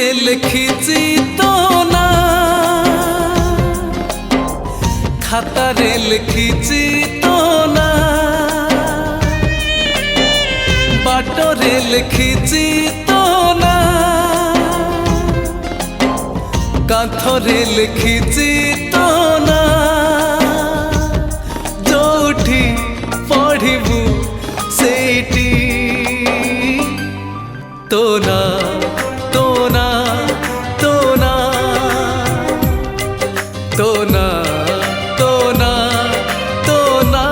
বইরে লিখিছি তো না, খাতারে লিখিছি তো না, বাটরে লিখিছি তো না, কাঁথরে লিখিছি তো না, যোউঠি পড়িবু সেইটি তো না, তো না, তো না, তো না, তো না, তো না।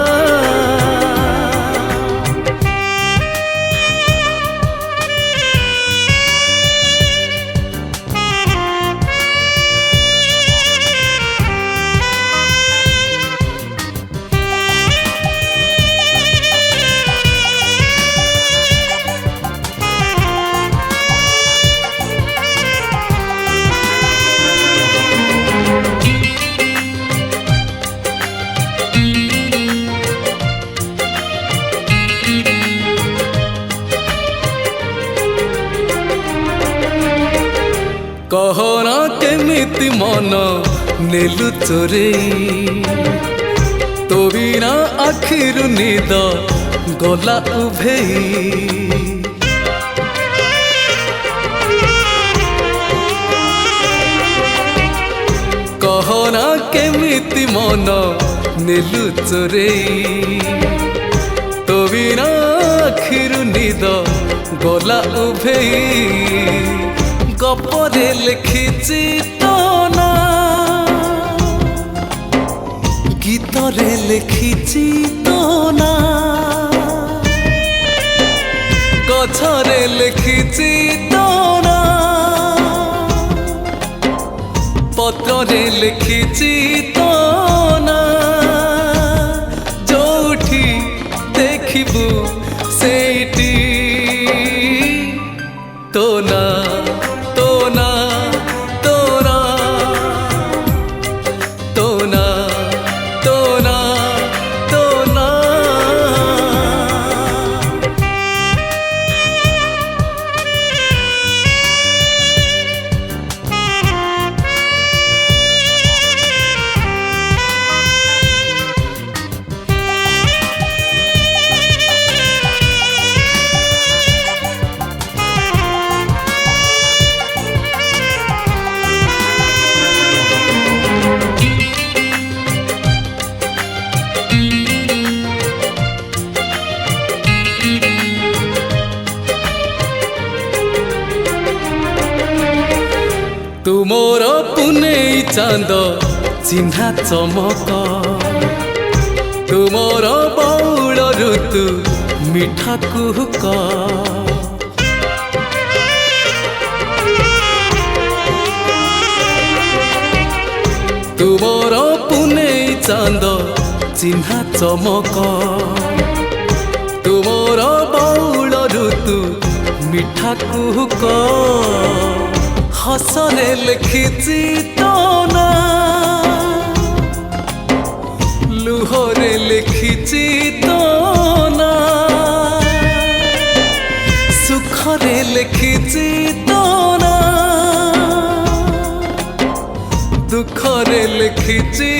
कहना केमिति मन नेलु चोरेई, तो बिना आखिरु निद गला उभेई। कहना केमिति मन नेलु चोरेई, तो बिना आखिरु निद गला उभेई। गपरे लिखिছি তো না, গীতরে লিখিছি তো না, গছরে লিখিছি তো না, পত্রে লিখিছি তো না, যোউঠি দেখিবু সেইটি তো না, তো না, তো না, তো না, তো না, তো না। तुमोर पुनेई चांद चिन्हा चमक, तुमोर बौल ऋतु मिठा कुहुक, तुमोर पुनेई चांद चिन्हा चमक, तुमोर बौल ऋतु मिठा कुहुक। हसरे लिखिছি তো না, লুহরে লিখিছি তো না, সুখরে লিখিছি তো না, দুঃখরে লিখিছি